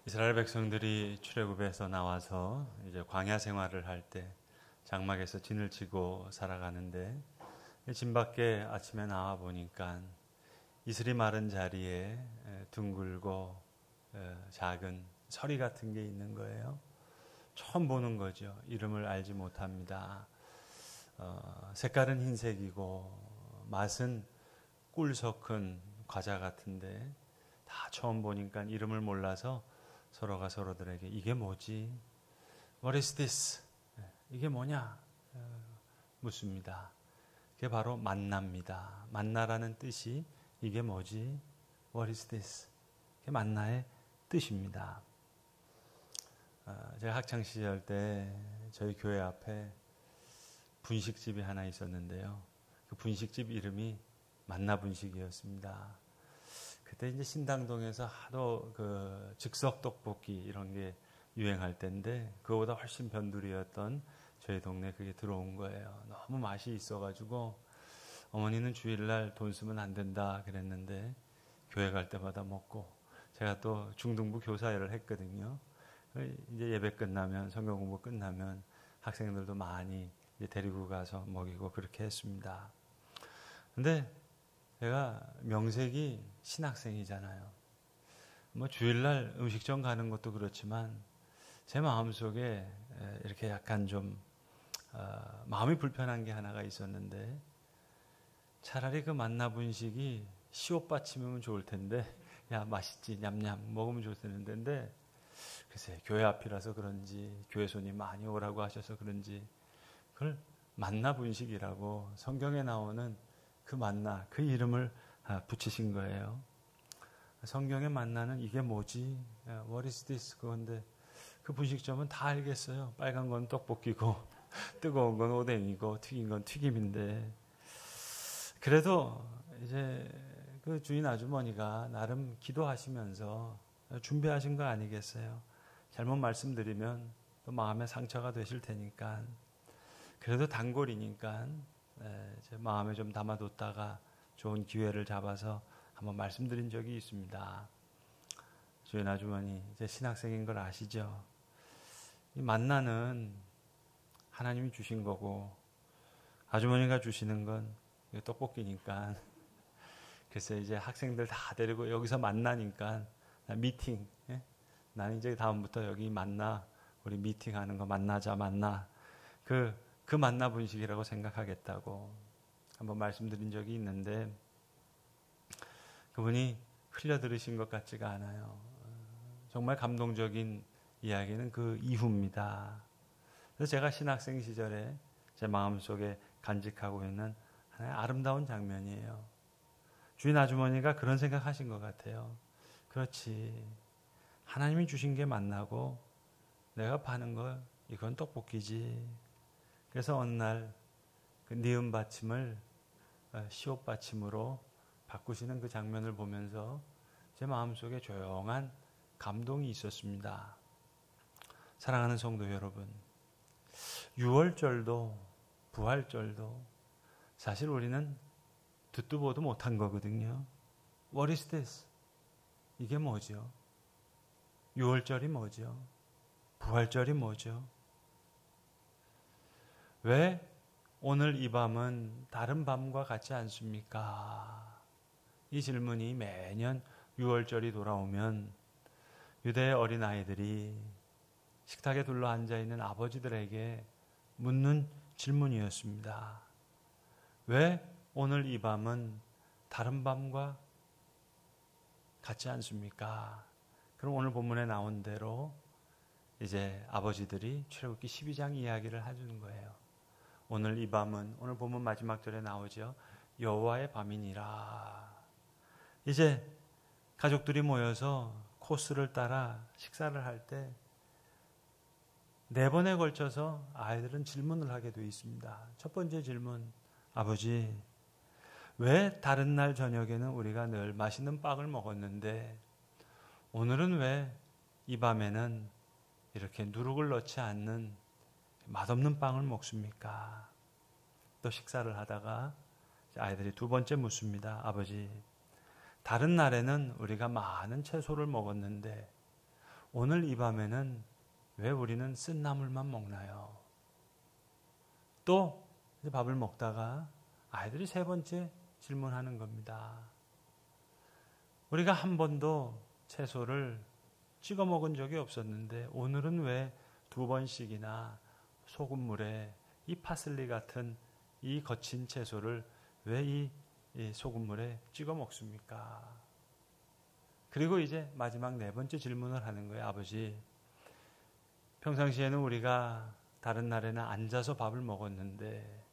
이스라엘 백성들이 출애굽에서 나와서 이제 광야 생활을 할 때 장막에서 진을 치고 살아가는데 진 밖에 아침에 나와 보니까 이슬이 마른 자리에 둥글고 작은 서리 같은 게 있는 거예요. 처음 보는 거죠. 이름을 알지 못합니다. 색깔은 흰색이고 맛은 꿀 섞은 과자 같은데 다 처음 보니까 이름을 몰라서 서로가 서로들에게 이게 뭐지? What is this? 이게 뭐냐? 묻습니다. 그게 바로 만나입니다. 만나라는 뜻이 이게 뭐지? What is this? 그게 만나의 뜻입니다. 제가 학창시절 때 저희 교회 앞에 분식집이 하나 있었는데요. 그 분식집 이름이 만나분식이었습니다. 그때 이제 신당동에서 하도 그 즉석 떡볶이 이런 게 유행할 때인데 그거보다 훨씬 변두리였던 저희 동네에 그게 들어온 거예요. 너무 맛이 있어가지고 어머니는 주일날 돈 쓰면 안 된다 그랬는데 교회 갈 때마다 먹고 제가 또 중등부 교사 일을 했거든요. 이제 예배 끝나면 성경 공부 끝나면 학생들도 많이 이제 데리고 가서 먹이고 그렇게 했습니다. 근데 제가 명색이 신학생이잖아요. 뭐 주일날 음식점 가는 것도 그렇지만 제 마음속에 이렇게 약간 좀 마음이 불편한 게 하나가 있었는데 차라리 그 만나분식이 시옷받침이면 좋을 텐데 야 맛있지 냠냠 먹으면 좋을 텐데 글쎄 교회 앞이라서 그런지 교회 손님 많이 오라고 하셔서 그런지 그걸 만나분식이라고 성경에 나오는 그 만나, 그 이름을 붙이신 거예요. 성경의 만나는 이게 뭐지? What is this? 그건데 그 분식점은 다 알겠어요. 빨간 건 떡볶이고 뜨거운 건 오뎅이고 튀긴 건 튀김인데 그래도 이제 그 주인 아주머니가 나름 기도하시면서 준비하신 거 아니겠어요? 잘못 말씀드리면 또 마음에 상처가 되실 테니까 그래도 단골이니까 제 마음에 좀 담아뒀다가 좋은 기회를 잡아서 한번 말씀드린 적이 있습니다. 주인 아주머니 이제 신학생인 걸 아시죠? 이 만나는 하나님이 주신 거고 아주머니가 주시는 건 떡볶이니까 그래서 이제 학생들 다 데리고 여기서 만나니까 미팅 나는 이제 다음부터 여기 만나 우리 미팅하는 거 만나자 만나 그 만나 분식이라고 생각하겠다고 한번 말씀드린 적이 있는데 그분이 흘려 들으신 것 같지가 않아요. 정말 감동적인 이야기는 그 이후입니다. 그래서 제가 신학생 시절에 제 마음속에 간직하고 있는 하나의 아름다운 장면이에요. 주인 아주머니가 그런 생각하신 것 같아요. 그렇지. 하나님이 주신 게 만나고 내가 파는 거 이건 떡볶이지. 그래서 어느 날 그 니은 받침을 시옷 받침으로 바꾸시는 그 장면을 보면서 제 마음속에 조용한 감동이 있었습니다. 사랑하는 성도 여러분, 유월절도 부활절도 사실 우리는 듣도 보도 못한 거거든요. What is this? 이게 뭐죠? 유월절이 뭐죠? 부활절이 뭐죠? 왜 오늘 이 밤은 다른 밤과 같지 않습니까? 이 질문이 매년 6월절이 돌아오면 유대의 어린아이들이 식탁에 둘러 앉아있는 아버지들에게 묻는 질문이었습니다. 왜 오늘 이 밤은 다른 밤과 같지 않습니까? 그럼 오늘 본문에 나온 대로 이제 아버지들이 출애굽기 12장 이야기를 해주는 거예요. 오늘 이 밤은 오늘 본문 마지막 절에 나오죠. 여호와의 밤이니라. 이제 가족들이 모여서 코스를 따라 식사를 할 때 4번에 걸쳐서 아이들은 질문을 하게 되어 있습니다. 첫 번째 질문, 아버지, 왜 다른 날 저녁에는 우리가 늘 맛있는 빵을 먹었는데 오늘은 왜 이 밤에는 이렇게 누룩을 넣지 않는 맛없는 빵을 먹습니까? 또 식사를 하다가 아이들이 두 번째 묻습니다. 아버지, 다른 날에는 우리가 많은 채소를 먹었는데 오늘 이 밤에는 왜 우리는 쓴 나물만 먹나요? 또 이제 밥을 먹다가 아이들이 세 번째 질문하는 겁니다. 우리가 한 번도 채소를 찍어 먹은 적이 없었는데 오늘은 왜 2번씩이나 소금물에 이 파슬리 같은 이 거친 채소를 왜 이 소금물에 찍어 먹습니까? 그리고 이제 마지막 4번째 질문을 하는 거예요. 아버지, 평상시에는 우리가 다른 날에는 앉아서 밥을 먹었는데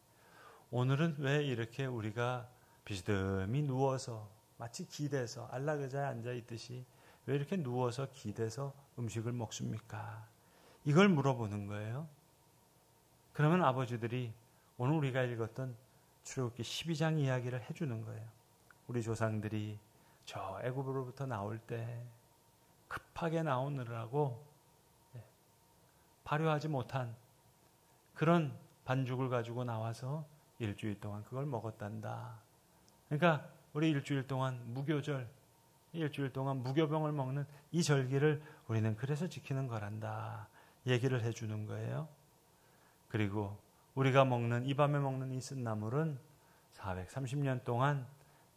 오늘은 왜 이렇게 우리가 비스듬히 누워서 마치 기대서 안락의자에 앉아있듯이 왜 이렇게 누워서 기대서 음식을 먹습니까? 이걸 물어보는 거예요. 그러면 아버지들이 오늘 우리가 읽었던 출애굽기 12장 이야기를 해주는 거예요. 우리 조상들이 저 애굽으로부터 나올 때 급하게 나오느라고 발효하지 못한 그런 반죽을 가지고 나와서 일주일 동안 그걸 먹었단다. 그러니까 우리 일주일 동안 무교절, 일주일 동안 무교병을 먹는 이 절기를 우리는 그래서 지키는 거란다. 얘기를 해주는 거예요. 그리고 우리가 먹는 이 밤에 먹는 이 쓴나물은 430년 동안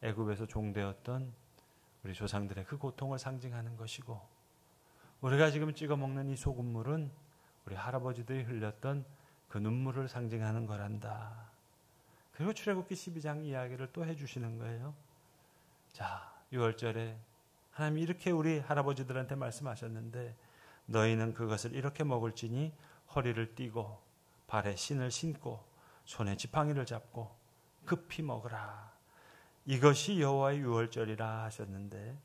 애굽에서 종되었던 우리 조상들의 그 고통을 상징하는 것이고 우리가 지금 찍어 먹는 이 소금물은 우리 할아버지들이 흘렸던 그 눈물을 상징하는 거란다. 그리고 출애굽기 12장 이야기를 또 해주시는 거예요. 자, 6월절에 하나님이 이렇게 우리 할아버지들한테 말씀하셨는데 너희는 그것을 이렇게 먹을지니 허리를 띠고 발에 신을 신고 손에 지팡이를 잡고 급히 먹으라. 이것이 여호와의 유월절이라 하셨는데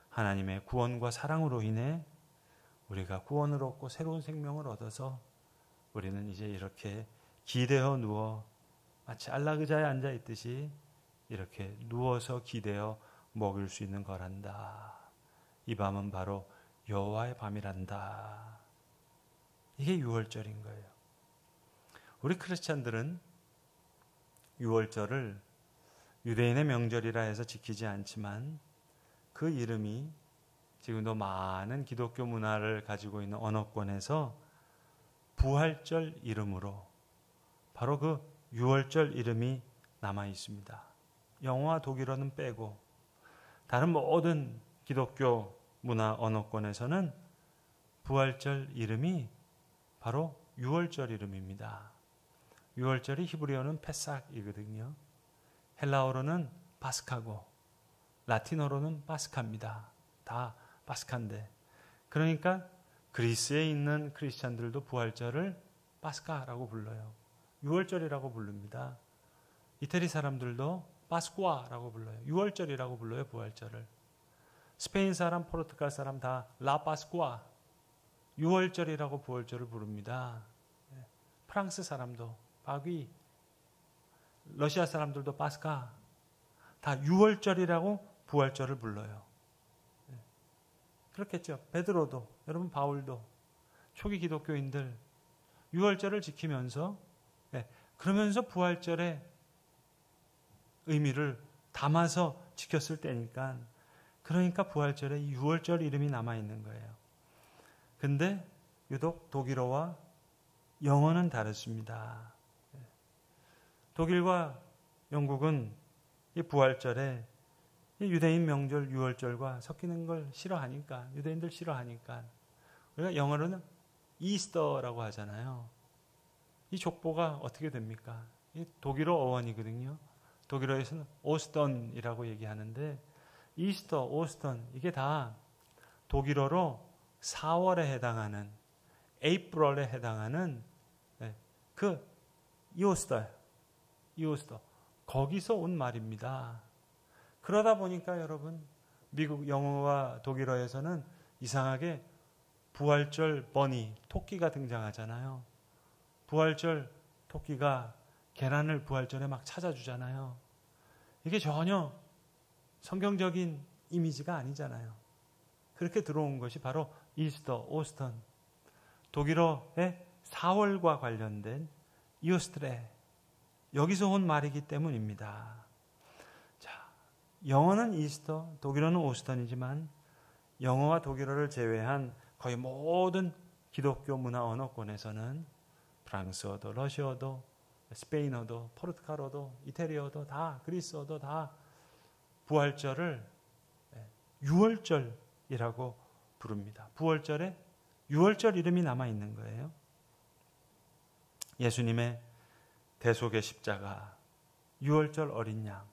하나님의 구원과 사랑으로 인해 우리가 구원을 얻고 새로운 생명을 얻어서 우리는 이제 이렇게 기대어 누워 마치 안락의자에 앉아있듯이 이렇게 누워서 기대어 먹을 수 있는 거란다. 이 밤은 바로 여호와의 밤이란다. 이게 유월절인 거예요. 우리 크리스찬들은 유월절을 유대인의 명절이라 해서 지키지 않지만 그 이름이 지금도 많은 기독교 문화를 가지고 있는 언어권에서 부활절 이름으로 바로 그 유월절 이름이 남아 있습니다. 영어와 독일어는 빼고 다른 모든 기독교 문화 언어권에서는 부활절 이름이 바로 유월절 이름입니다. 유월절이 히브리어는 페삭이거든요. 헬라어로는 파스카고 라틴어로는 파스카입니다. 다 파스카인데 그러니까 그리스에 있는 크리스찬들도 부활절을 파스카라고 불러요. 유월절이라고 부릅니다. 이태리 사람들도 파스쿠아라고 불러요. 유월절이라고 불러요. 부활절을. 스페인 사람, 포르투갈 사람 다 라 파스쿠아 유월절이라고 부활절을 부릅니다. 프랑스 사람도 바귀, 러시아 사람들도 파스카 다 유월절이라고 부활절을 불러요. 그렇겠죠. 베드로도, 여러분 바울도, 초기 기독교인들 유월절을 지키면서 그러면서 부활절의 의미를 담아서 지켰을 때니까 그러니까 부활절에 유월절 이름이 남아있는 거예요. 근데 유독 독일어와 영어는 다르습니다. 독일과 영국은 이 부활절에 유대인 명절 유월절과 섞이는 걸 싫어하니까 유대인들 싫어하니까 우리가 영어로는 이스터라고 하잖아요. 이 족보가 어떻게 됩니까? 이 독일어 어원이거든요. 독일어에서는 오스턴이라고 얘기하는데 이스터, 오스턴 이게 다 독일어로 4월에 해당하는 에이프럴에 해당하는 그 이오스터 거기서 온 말입니다. 그러다 보니까 여러분 미국 영어와 독일어에서는 이상하게 부활절 버니 토끼가 등장하잖아요. 부활절 토끼가 계란을 부활절에 막 찾아주잖아요. 이게 전혀 성경적인 이미지가 아니잖아요. 그렇게 들어온 것이 바로 이스터, 오스턴, 독일어의 4월과 관련된 이오스트레 여기서 온 말이기 때문입니다. 자, 영어는 이스터, 독일어는 오스턴이지만 영어와 독일어를 제외한 거의 모든 기독교 문화 언어권에서는 프랑스어도, 러시아어도, 스페인어도, 포르투갈어도, 이태리어도 다, 그리스어도 다 부활절을 유월절이라고 부릅니다. 부활절에 유월절 이름이 남아 있는 거예요. 예수님의 대속의 십자가, 유월절 어린 양,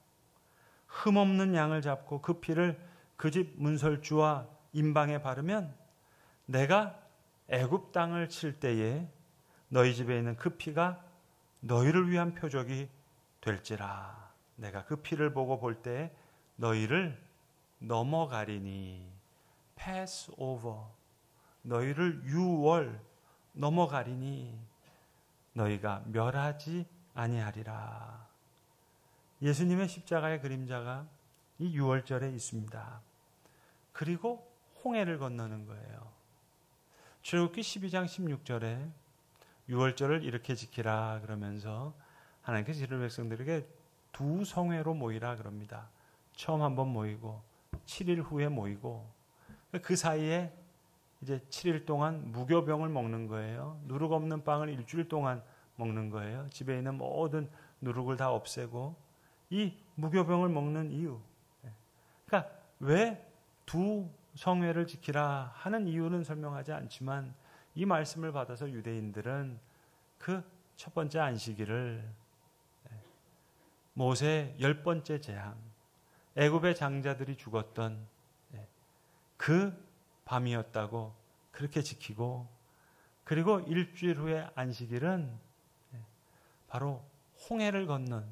흠없는 양을 잡고 그 피를 그 집 문설주와 임방에 바르면 내가 애굽 땅을 칠 때에 너희 집에 있는 그 피가 너희를 위한 표적이 될지라. 내가 그 피를 보고 볼 때에 너희를 넘어가리니. pass over. 너희를 유월 넘어가리니 너희가 멸하지 아니하리라. 예수님의 십자가의 그림자가 이 유월절에 있습니다. 그리고 홍해를 건너는 거예요. 출애굽기 12장 16절에 유월절을 이렇게 지키라 그러면서 하나님께서 이스라엘 백성들에게 두 성회로 모이라 그럽니다. 처음 한번 모이고 7일 후에 모이고 그 사이에 이제 7일 동안 무교병을 먹는 거예요. 누룩 없는 빵을 일주일 동안 먹는 거예요. 집에 있는 모든 누룩을 다 없애고 이 무교병을 먹는 이유. 그러니까 왜 두 성회를 지키라 하는 이유는 설명하지 않지만 이 말씀을 받아서 유대인들은 그 첫 번째 안식일을 모세의 10번째 재앙, 애굽의 장자들이 죽었던 그 밤이었다고 그렇게 지키고, 그리고 일주일 후의 안식일은 바로 홍해를 건넌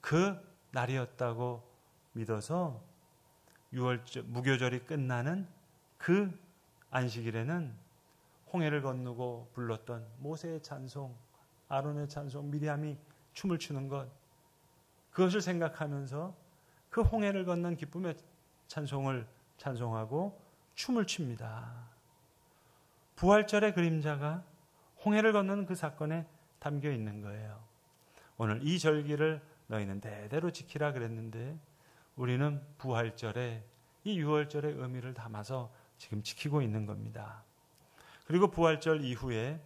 그 날이었다고 믿어서 무교절이 끝나는 그 안식일에는 홍해를 건너고 불렀던 모세의 찬송, 아론의 찬송, 미리암이 춤을 추는 것, 그것을 생각하면서 그 홍해를 건넌 기쁨의 찬송을 찬송하고 춤을 춥니다. 부활절의 그림자가 홍해를 건너는 그 사건에 담겨 있는 거예요. 오늘 이 절기를 너희는 대대로 지키라 그랬는데 우리는 부활절에 이 유월절의 의미를 담아서 지금 지키고 있는 겁니다. 그리고 부활절 이후에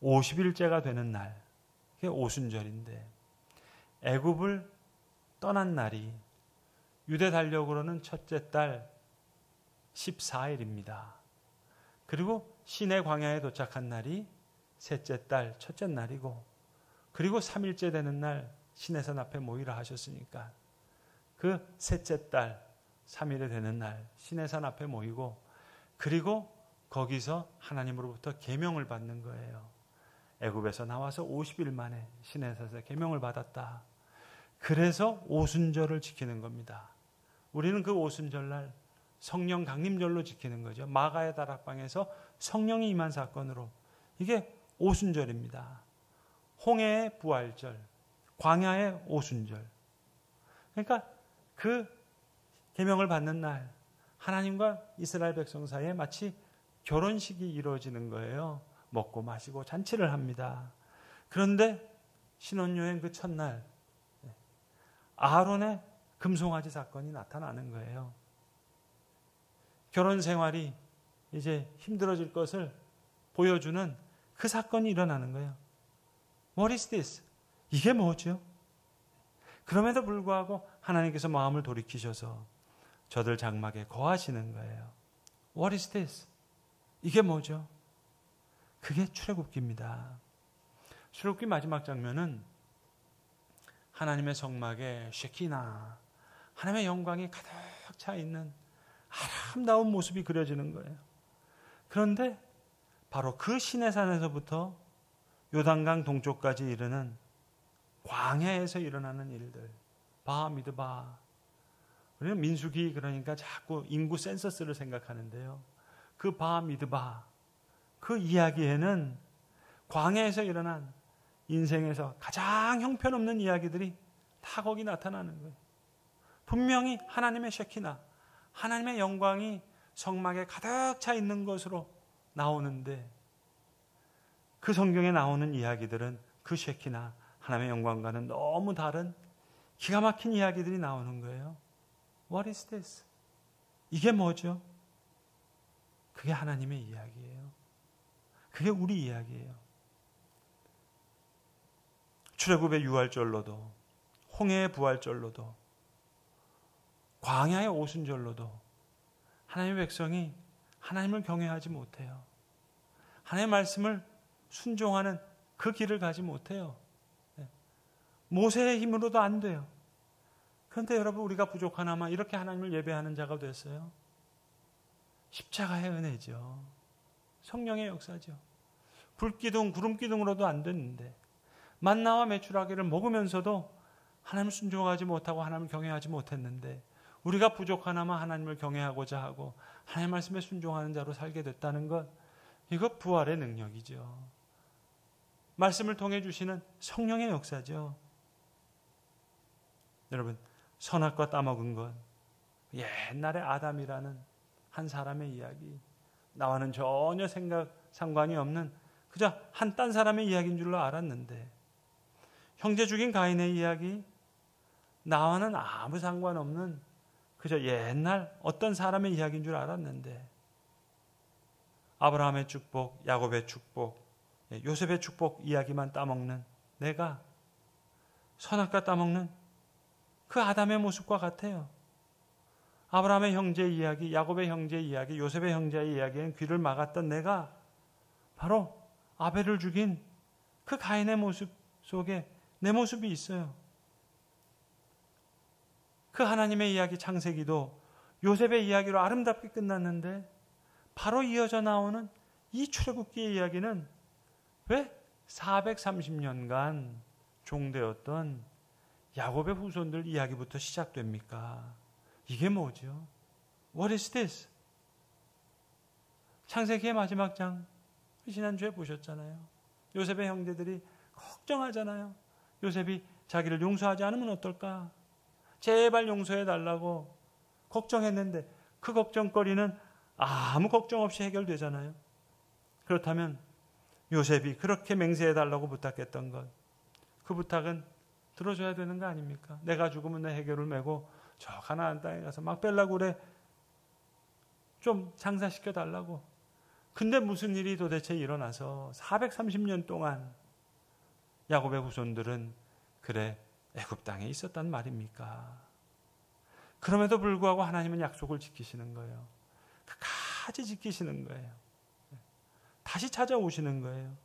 50일째가 되는 날, 그게 오순절인데 애굽을 떠난 날이 유대 달력으로는 첫째 달 14일입니다. 그리고 시내 광야에 도착한 날이 셋째 달 첫째 날이고, 그리고 3일째 되는 날 시내산 앞에 모이라 하셨으니까 그 셋째 달 3일에 되는 날 시내산 앞에 모이고, 그리고 거기서 하나님으로부터 계명을 받는 거예요. 애굽에서 나와서 50일 만에 시내산에서 계명을 받았다. 그래서 오순절을 지키는 겁니다. 우리는 그 오순절날 성령 강림절로 지키는 거죠. 마가의 다락방에서 성령이 임한 사건으로. 이게 오순절입니다. 홍해의 부활절, 광야의 오순절. 그러니까 그 계명을 받는 날 하나님과 이스라엘 백성 사이에 마치 결혼식이 이루어지는 거예요. 먹고 마시고 잔치를 합니다. 그런데 신혼여행 그 첫날 아론의 금송아지 사건이 나타나는 거예요. 결혼 생활이 이제 힘들어질 것을 보여주는 그 사건이 일어나는 거예요. What is this? 이게 뭐죠? 그럼에도 불구하고 하나님께서 마음을 돌이키셔서 저들 장막에 거하시는 거예요. What is this? 이게 뭐죠? 그게 출애굽기입니다. 출애굽기 마지막 장면은 하나님의 성막에 쉐키나, 하나님의 영광이 가득 차 있는 아름다운 모습이 그려지는 거예요. 그런데 바로 그 시내산에서부터 요단강 동쪽까지 이르는 광야에서 일어나는 일들, 바미드바. 우리는 민수기 그러니까 자꾸 인구 센서스를 생각하는데요. 그 바미드바, 그 이야기에는 광야에서 일어난 인생에서 가장 형편없는 이야기들이 다 거기 나타나는 거예요. 분명히 하나님의 쉐키나, 하나님의 영광이 성막에 가득 차 있는 것으로 나오는데 그 성경에 나오는 이야기들은 그 쉐키나, 하나님의 영광과는 너무 다른 기가 막힌 이야기들이 나오는 거예요. What is this? 이게 뭐죠? 그게 하나님의 이야기예요. 그게 우리 이야기예요. 출애굽의 유월절로도, 홍해의 부활절로도, 광야의 오순절로도 하나님의 백성이 하나님을 경외하지 못해요. 하나님의 말씀을 순종하는 그 길을 가지 못해요. 모세의 힘으로도 안 돼요. 그런데 여러분, 우리가 부족하나마 이렇게 하나님을 예배하는 자가 됐어요. 십자가의 은혜죠. 성령의 역사죠. 불기둥, 구름기둥으로도 안 됐는데, 만나와 메추라기를 먹으면서도 하나님을 순종하지 못하고 하나님을 경외하지 못했는데, 우리가 부족하나마 하나님을 경외하고자 하고 하나님의 말씀에 순종하는 자로 살게 됐다는 것, 이거 부활의 능력이죠. 말씀을 통해 주시는 성령의 역사죠. 여러분, 선악과 따먹은 것, 옛날에 아담이라는 한 사람의 이야기, 나와는 전혀 상관이 없는 그저 한 딴 사람의 이야기인 줄로 알았는데, 형제 죽인 가인의 이야기, 나와는 아무 상관없는 그저 옛날 어떤 사람의 이야기인 줄 알았는데, 아브라함의 축복, 야곱의 축복, 요셉의 축복 이야기만 따먹는 내가 선악과 따먹는 그 아담의 모습과 같아요. 아브라함의 형제 이야기, 야곱의 형제 이야기, 요셉의 형제의 이야기엔 귀를 막았던 내가 바로 아벨을 죽인 그 가인의 모습 속에 내 모습이 있어요. 그 하나님의 이야기 창세기도 요셉의 이야기로 아름답게 끝났는데, 바로 이어져 나오는 이 출애굽기의 이야기는 왜 430년간 종되었던 야곱의 후손들 이야기부터 시작됩니까? 이게 뭐죠? What is this? 창세기의 마지막 장, 지난주에 보셨잖아요. 요셉의 형제들이 걱정하잖아요. 요셉이 자기를 용서하지 않으면 어떨까? 제발 용서해달라고 걱정했는데 그 걱정거리는 아무 걱정 없이 해결되잖아요. 그렇다면 요셉이 그렇게 맹세해달라고 부탁했던 것, 그 부탁은 들어줘야 되는 거 아닙니까? 내가 죽으면 내 해결을 메고 저 가나안 땅에 가서 막벨라 굴에 좀 장사시켜 달라고. 근데 무슨 일이 도대체 일어나서 430년 동안 야곱의 후손들은 그래 애굽 땅에 있었단 말입니까? 그럼에도 불구하고 하나님은 약속을 지키시는 거예요. 끝까지 지키시는 거예요. 다시 찾아오시는 거예요.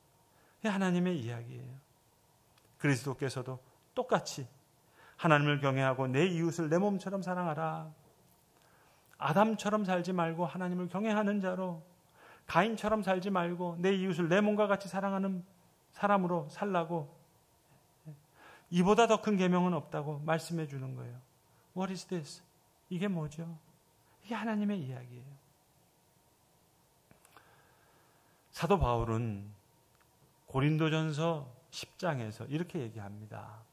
이게 하나님의 이야기예요. 그리스도께서도 똑같이 하나님을 경외하고 내 이웃을 내 몸처럼 사랑하라. 아담처럼 살지 말고 하나님을 경외하는 자로, 가인처럼 살지 말고 내 이웃을 내 몸과 같이 사랑하는 사람으로 살라고, 이보다 더 큰 계명은 없다고 말씀해 주는 거예요. What is this? 이게 뭐죠? 이게 하나님의 이야기예요. 사도 바울은 고린도전서 10장에서 이렇게 얘기합니다.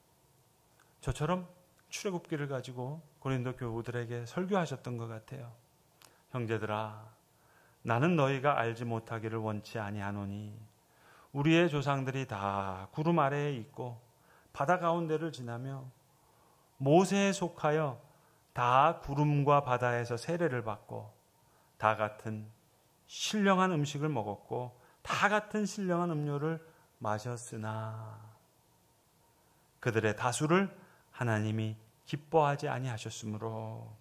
저처럼 출애굽기를 가지고 고린도 교우들에게 설교하셨던 것 같아요. 형제들아, 나는 너희가 알지 못하기를 원치 아니하노니 우리의 조상들이 다 구름 아래에 있고 바다 가운데를 지나며 모세에 속하여 다 구름과 바다에서 세례를 받고 다 같은 신령한 음식을 먹었고 다 같은 신령한 음료를 마셨으나 그들의 다수를 하나님이 기뻐하지 아니하셨으므로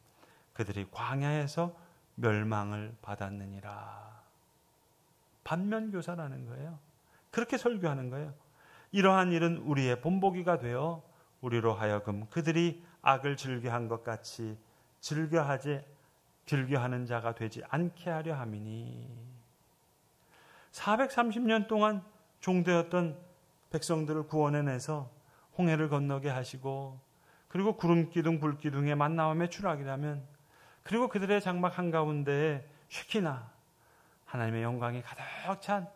그들이 광야에서 멸망을 받았느니라. 반면교사라는 거예요. 그렇게 설교하는 거예요. 이러한 일은 우리의 본보기가 되어 우리로 하여금 그들이 악을 즐겨한 것 같이 즐겨하는 자가 되지 않게 하려 함이니. 430년 동안 종되었던 백성들을 구원해내서 홍해를 건너게 하시고, 그리고 구름기둥 불기둥에 만나와 메추라기라면, 그리고 그들의 장막 한가운데에 쉐키나 하나님의 영광이 가득 찬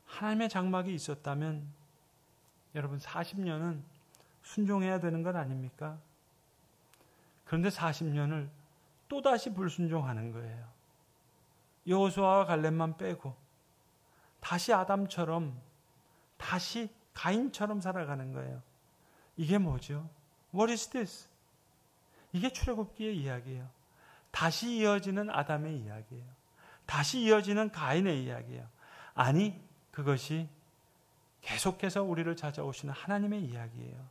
하나님의 장막이 있었다면, 여러분 40년은 순종해야 되는 것 아닙니까? 그런데 40년을 또다시 불순종하는 거예요. 여호수아와 갈렙만 빼고 다시 아담처럼, 다시 가인처럼 살아가는 거예요. 이게 뭐죠? What is this? 이게 출애굽기의 이야기예요. 다시 이어지는 아담의 이야기예요. 다시 이어지는 가인의 이야기예요. 아니, 그것이 계속해서 우리를 찾아오시는 하나님의 이야기예요.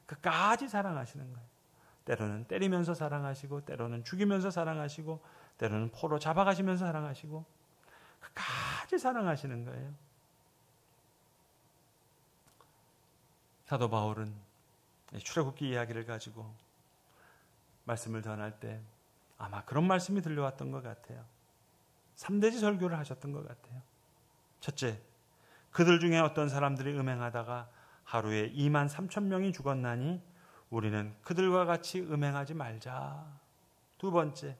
끝까지 사랑하시는 거예요. 때로는 때리면서 사랑하시고, 때로는 죽이면서 사랑하시고, 때로는 포로 잡아가시면서 사랑하시고, 끝까지 사랑하시는 거예요. 사도 바울은 출애굽기 이야기를 가지고 말씀을 전할 때 아마 그런 말씀이 들려왔던 것 같아요. 3대지 설교를 하셨던 것 같아요. 첫째, 그들 중에 어떤 사람들이 음행하다가 하루에 2만 3천 명이 죽었나니 우리는 그들과 같이 음행하지 말자. 두 번째,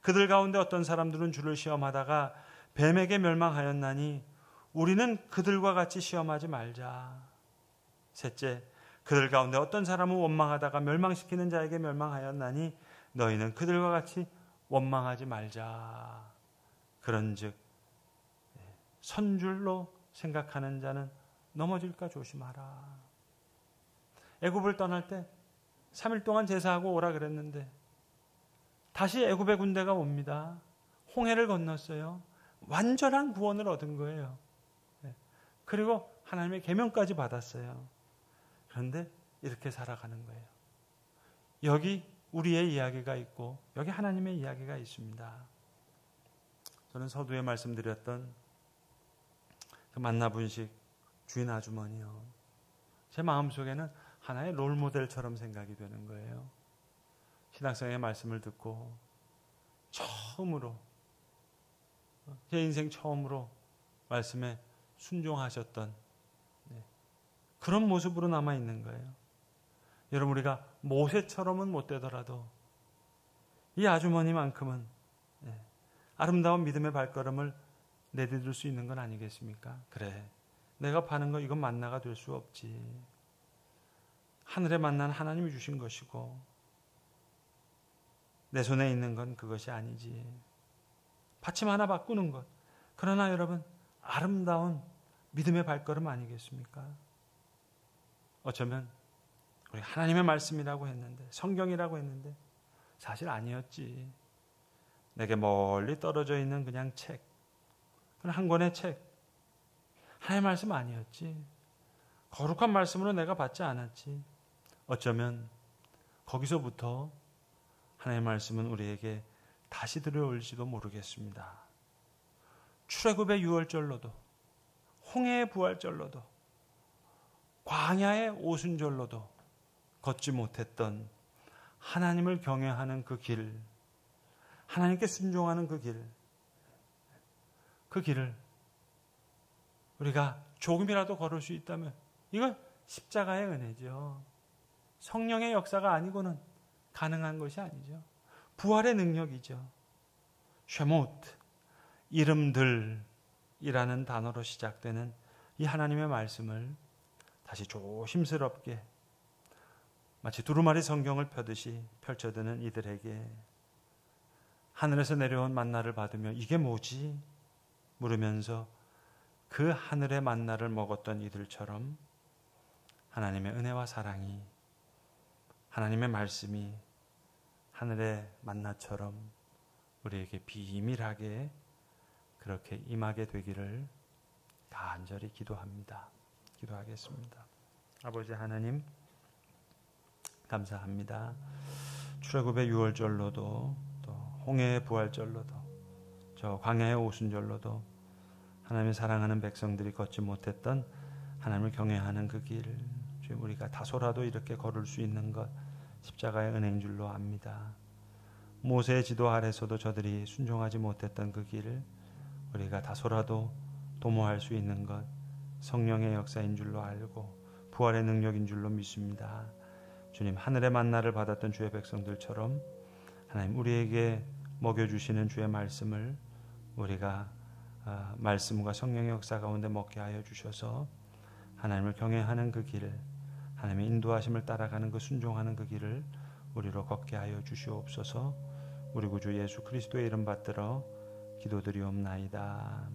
그들 가운데 어떤 사람들은 주를 시험하다가 뱀에게 멸망하였나니 우리는 그들과 같이 시험하지 말자. 셋째, 그들 가운데 어떤 사람은 원망하다가 멸망시키는 자에게 멸망하였나니 너희는 그들과 같이 원망하지 말자. 그런즉 선줄로 생각하는 자는 넘어질까 조심하라. 애굽을 떠날 때 3일 동안 제사하고 오라 그랬는데 다시 애굽의 군대가 옵니다. 홍해를 건넜어요. 완전한 구원을 얻은 거예요. 그리고 하나님의 계명까지 받았어요. 그런데 이렇게 살아가는 거예요. 여기 우리의 이야기가 있고 여기 하나님의 이야기가 있습니다. 저는 서두에 말씀드렸던 그 만나 분식 주인 아주머니요. 제 마음속에는 하나의 롤모델처럼 생각이 되는 거예요. 신학성의 말씀을 듣고 처음으로 제 인생 처음으로 말씀에 순종하셨던 그런 모습으로 남아있는 거예요. 여러분, 우리가 모세처럼은 못 되더라도 이 아주머니만큼은 아름다운 믿음의 발걸음을 내디딜 수 있는 건 아니겠습니까? 그래, 내가 파는 거 이건 만나가 될 수 없지. 하늘에 만난 하나님이 주신 것이고 내 손에 있는 건 그것이 아니지. 받침 하나 바꾸는 것. 그러나 여러분, 아름다운 믿음의 발걸음 아니겠습니까? 어쩌면 우리 하나님의 말씀이라고 했는데, 성경이라고 했는데 사실 아니었지. 내게 멀리 떨어져 있는 그냥 책, 그냥 한 권의 책, 하나님의 말씀 아니었지. 거룩한 말씀으로 내가 받지 않았지. 어쩌면 거기서부터 하나님의 말씀은 우리에게 다시 들어올지도 모르겠습니다. 출애굽의 유월절로도, 홍해의 부활절로도, 광야의 오순절로도 걷지 못했던 하나님을 경외하는 그 길, 하나님께 순종하는 그 길을 우리가 조금이라도 걸을 수 있다면 이건 십자가의 은혜죠. 성령의 역사가 아니고는 가능한 것이 아니죠. 부활의 능력이죠. 쉐모트, 이름들이라는 단어로 시작되는 이 하나님의 말씀을 다시 조심스럽게 마치 두루마리 성경을 펴듯이 펼쳐드는 이들에게 하늘에서 내려온 만나를 받으며 이게 뭐지? 물으면서 그 하늘의 만나를 먹었던 이들처럼 하나님의 은혜와 사랑이, 하나님의 말씀이 하늘의 만나처럼 우리에게 비밀하게 그렇게 임하게 되기를 간절히 기도합니다. 기도하겠습니다. 아버지 하나님, 감사합니다. 출애굽의 유월절로도 또 홍해의 부활절로도 저 광야의 오순절로도 하나님의 사랑하는 백성들이 걷지 못했던 하나님을 경외하는 그 길, 주님, 우리가 다소라도 이렇게 걸을 수 있는 것 십자가의 은혜인 줄로 압니다. 모세의 지도 아래서도 저들이 순종하지 못했던 그 길을 우리가 다소라도 도모할 수 있는 것 성령의 역사인 줄로 알고 부활의 능력인 줄로 믿습니다. 주님, 하늘의 만나를 받았던 주의 백성들처럼 하나님 우리에게 먹여주시는 주의 말씀을 우리가 말씀과 성령의 역사 가운데 먹게 하여 주셔서 하나님을 경외하는 그 길, 하나님의 인도하심을 따라가는 그 순종하는 그 길을 우리로 걷게 하여 주시옵소서. 우리 구주 예수 그리스도의 이름 받들어 기도드리옵나이다.